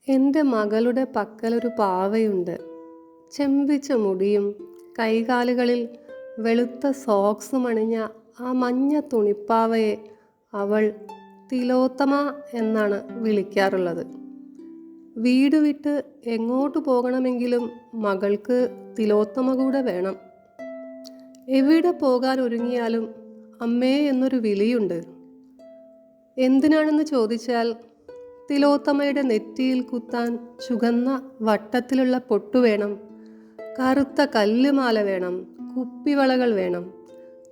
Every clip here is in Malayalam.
എൻ്റെ മകളുടെ പക്കലൊരു പാവയുണ്ട്. ചെമ്പിച്ച മുടിയും കൈകാലുകളിൽ വെളുത്ത സോക്സും അണിഞ്ഞ ആ മഞ്ഞ തുണിപ്പാവയെ അവൾ തിലോത്തമ എന്നാണ് വിളിക്കാറുള്ളത്. വീട് വിട്ട് എങ്ങോട്ട് പോകണമെങ്കിലും മകൾക്ക് തിലോത്തമ കൂടെ വേണം. എവിടെ പോകാൻ ഒരുങ്ങിയാലും അമ്മേ എന്നൊരു വിളിയുണ്ട്. എന്തിനാണെന്ന് ചോദിച്ചാൽ തിലോത്തമയുടെ നെറ്റിയിൽ കുത്താൻ ചുവന്ന വട്ടത്തിലുള്ള പൊട്ടു വേണം, കറുത്ത കല്ലുമാല വേണം, കുപ്പിവളകൾ വേണം.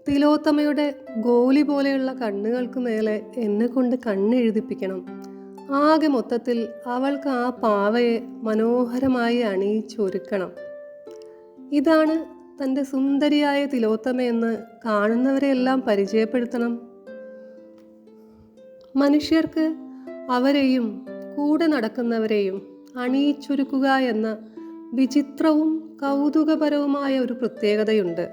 തിലോത്തമയുടെ ഗോലി പോലെയുള്ള കണ്ണുകൾക്ക് മേലെ എന്നെ കൊണ്ട് കണ്ണെഴുതിപ്പിക്കണം. ആകെ മൊത്തത്തിൽ അവൾക്ക് ആ പാവയെ മനോഹരമായി അണിയിച്ചൊരുക്കണം. ഇതാണ് തൻ്റെ സുന്ദരിയായ തിലോത്തമയെന്ന് കാണുന്നവരെയെല്ലാം പരിചയപ്പെടുത്തണം. മനുഷ്യർക്ക് അവരെയും കൂടെ നടക്കുന്നവരെയും അണിയിച്ചൊരുക്കുക എന്ന വിചിത്രവും കൗതുകപരവുമായ ഒരു പ്രത്യേകതയുണ്ട്.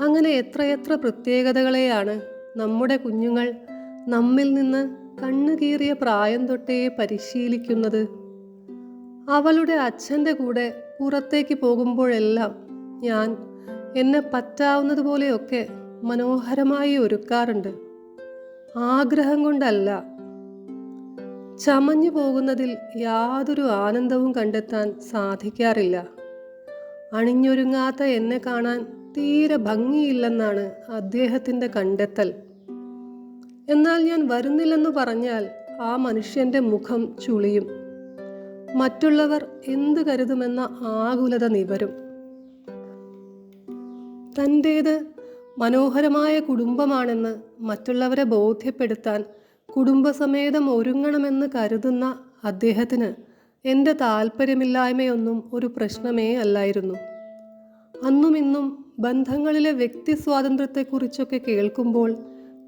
അങ്ങനെ എത്രയെത്ര പ്രത്യേകതകളെയാണ് നമ്മുടെ കുഞ്ഞുങ്ങൾ നമ്മിൽ നിന്ന് കണ്ണുകീറിയ പ്രായം തൊട്ടേ പരിശീലിക്കുന്നത്. അവളുടെ അച്ഛൻ്റെ കൂടെ പുറത്തേക്ക് പോകുമ്പോഴെല്ലാം ഞാൻ എന്നെ പറ്റാവുന്നതുപോലെയൊക്കെ മനോഹരമായി ഒരുക്കാറുണ്ട്. ആഗ്രഹം കൊണ്ടല്ല. ചമഞ്ഞു പോകുന്നതിൽ യാതൊരു ആനന്ദവും കണ്ടെത്താൻ സാധിക്കാറില്ല. അണിഞ്ഞൊരുങ്ങാത്ത എന്നെ കാണാൻ തീരെ ഭംഗിയില്ലെന്നാണ് അദ്ദേഹത്തിൻ്റെ കണ്ടെത്തൽ. എന്നാൽ ഞാൻ വരുന്നില്ലെന്ന് പറഞ്ഞാൽ ആ മനുഷ്യൻ്റെ മുഖം ചുളിയും. മറ്റുള്ളവർ എന്ത് കരുതുമെന്ന ആകുലത നിവരും. തൻ്റേത് മനോഹരമായ കുടുംബമാണെന്ന് മറ്റുള്ളവരെ ബോധ്യപ്പെടുത്താൻ കുടുംബസമേതം ഒരുങ്ങണമെന്ന് കരുതുന്ന അദ്ദേഹത്തിന് എൻ്റെ താല്പര്യമില്ലായ്മയൊന്നും ഒരു പ്രശ്നമേ അല്ലായിരുന്നു. അന്നും ഇന്നും ബന്ധങ്ങളിലെ വ്യക്തി സ്വാതന്ത്ര്യത്തെക്കുറിച്ചൊക്കെ കേൾക്കുമ്പോൾ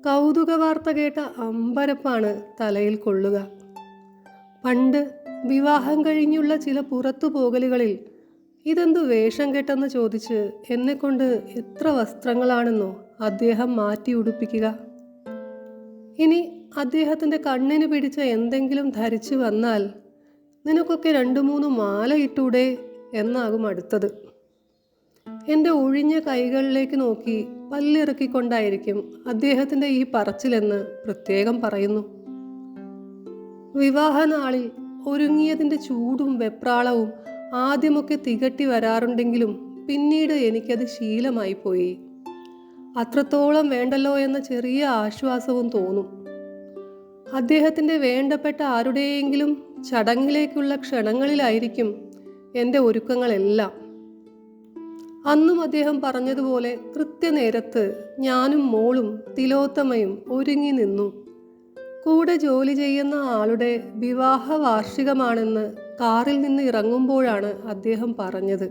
കൗതുക വാർത്ത കേട്ട അമ്പരപ്പാണ് തലയിൽ കൊള്ളുക. പണ്ട് വിവാഹം കഴിഞ്ഞുള്ള ചില പുറത്തുപോകലുകളിൽ ഇതെന്തു വേഷം കെട്ടെന്ന് ചോദിച്ച് എന്നെക്കൊണ്ട് എത്ര വസ്ത്രങ്ങളാണെന്നോ അദ്ദേഹം മാറ്റി ഉടുപ്പിക്കുക. ഇനി അദ്ദേഹത്തിൻ്റെ കണ്ണിന് പിടിച്ച എന്തെങ്കിലും ധരിച്ചു വന്നാൽ നിനക്കൊക്കെ 2-3 മാല ഇട്ടൂടെ എന്നാകും അടുത്തത്. എൻ്റെ ഒഴിഞ്ഞ കൈകളിലേക്ക് നോക്കി പല്ലിറക്കിക്കൊണ്ടായിരിക്കും അദ്ദേഹത്തിൻ്റെ ഈ പറച്ചിലെന്ന് പ്രത്യേകം പറയുന്നു. വിവാഹനാളിൽ ഒരുങ്ങിയതിൻ്റെ ചൂടും വെപ്രാളവും ആദ്യമൊക്കെ തികട്ടി വരാറുണ്ടെങ്കിലും പിന്നീട് എനിക്കത് ശീലമായി പോയി. അത്രത്തോളം വേണ്ടല്ലോ എന്ന ചെറിയ ആശ്വാസവും തോന്നും. അദ്ദേഹത്തിൻ്റെ വേണ്ടപ്പെട്ട ആരുടെയെങ്കിലും ചടങ്ങിലേക്കുള്ള ക്ഷണങ്ങളിലായിരിക്കും എൻ്റെ ഒരുക്കങ്ങളെല്ലാം. അന്നും അദ്ദേഹം പറഞ്ഞതുപോലെ കൃത്യനേരത്ത് ഞാനും മോളും തിലോത്തമയും ഒരുങ്ങി നിന്നു. കൂടെ ജോലി ചെയ്യുന്ന ആളുടെ വിവാഹ വാർഷികമാണെന്ന് കാറിൽ നിന്ന് ഇറങ്ങുമ്പോഴാണ് അദ്ദേഹം പറഞ്ഞത്.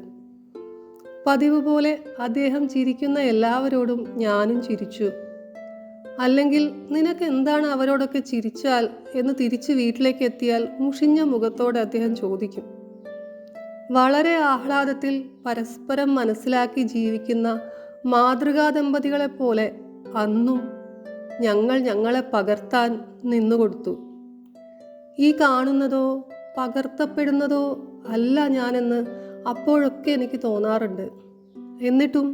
പതിവ് പോലെ അദ്ദേഹം ചിരിക്കുന്ന എല്ലാവരോടും ഞാനും ചിരിച്ചു. അല്ലെങ്കിൽ നിനക്ക് എന്താണ് അവരോടൊക്കെ ചിരിച്ചാൽ എന്ന് തിരിച്ച് വീട്ടിലേക്ക് എത്തിയാൽ മുഷിഞ്ഞ മുഖത്തോടെ അദ്ദേഹം ചോദിക്കും. വളരെ ആഹ്ലാദത്തിൽ പരസ്പരം മനസ്സിലാക്കി ജീവിക്കുന്ന മാതൃകാ ദമ്പതികളെപ്പോലെ അന്നും ഞങ്ങൾ ഞങ്ങളെ പകർത്താൻ നിന്നുകൊടുത്തു. ഈ കാണുന്നതോ പകർത്തപ്പെടുന്നതോ അല്ല ഞാനെന്ന് അപ്പോഴൊക്കെ എനിക്ക് തോന്നാറുണ്ട്. എന്നിട്ടും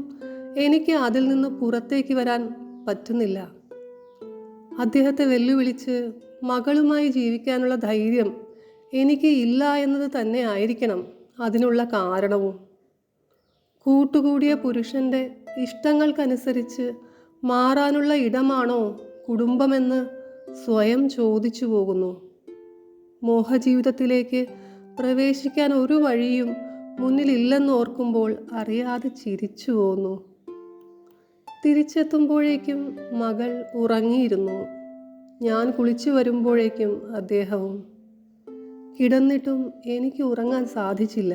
എനിക്ക് അതിൽ നിന്ന് പുറത്തേക്ക് വരാൻ പറ്റുന്നില്ല. അദ്ദേഹത്തെ വെല്ലുവിളിച്ച് മകളുമായി ജീവിക്കാനുള്ള ധൈര്യം എനിക്ക് ഇല്ല എന്നത് തന്നെ ആയിരിക്കണം അതിനുള്ള കാരണവും. കൂട്ടുകൂടിയ പുരുഷൻ്റെ ഇഷ്ടങ്ങൾക്കനുസരിച്ച് മാറാനുള്ള ഇടമാണോ കുടുംബമെന്ന് സ്വയം ചോദിച്ചു പോകുന്നു. മോഹജീവിതത്തിലേക്ക് പ്രവേശിക്കാൻ ഒരു വഴിയും മുന്നിലില്ലെന്നോർക്കുമ്പോൾ അറിയാതെ ചിരിച്ചു പോന്നു. തിരിച്ചെത്തുമ്പോഴേക്കും മകൾ ഉറങ്ങിയിരുന്നു. ഞാൻ കുളിച്ചു വരുമ്പോഴേക്കും അദ്ദേഹവും. കിടന്നിട്ടും എനിക്ക് ഉറങ്ങാൻ സാധിച്ചില്ല.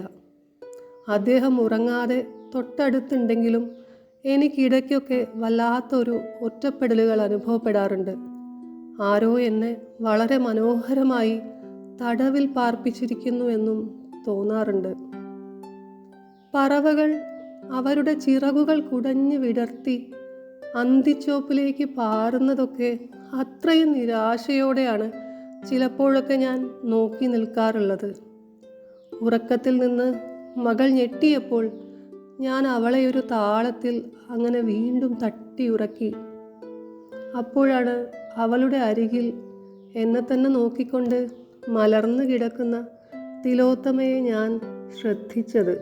അദ്ദേഹം ഉറങ്ങാതെ തൊട്ടടുത്തുണ്ടെങ്കിലും എനിക്കിടയ്ക്കൊക്കെ വല്ലാത്തൊരു ഒറ്റപ്പെടലുകൾ അനുഭവപ്പെടാറുണ്ട്. ആരോ എന്നെ വളരെ മനോഹരമായി തടവിൽ പാർപ്പിച്ചിരിക്കുന്നുവെന്നും തോന്നാറുണ്ട്. പറവകൾ അവരുടെ ചിറകുകൾ കുടഞ്ഞു വിടർത്തി അന്തിച്ചോപ്പിലേക്ക് പാറുന്നതൊക്കെ അത്രയും നിരാശയോടെയാണ് ചിലപ്പോഴൊക്കെ ഞാൻ നോക്കി നിൽക്കാറുള്ളത്. ഉറക്കത്തിൽ നിന്ന് മകൾ ഞെട്ടിയപ്പോൾ ഞാൻ അവളെ ഒരു താളത്തിൽ അങ്ങനെ വീണ്ടും തട്ടി ഉറക്കി. അപ്പോഴാണ് അവളുടെ അരികിൽ എന്നെ തന്നെ നോക്കിക്കൊണ്ട് മലർന്നു കിടക്കുന്ന തിലോത്തമയെ ഞാൻ ശ്രദ്ധിച്ചത്.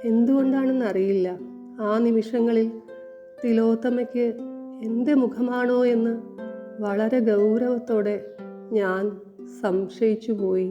എന്തുകൊണ്ടാണെന്നറിയില്ല, ആ നിമിഷങ്ങളിൽ തിലോത്തമയ്ക്ക് എൻ്റെ മുഖമാണോ എന്ന് വളരെ ഗൗരവത്തോടെ ഞാൻ സംശയിച്ചു പോയി.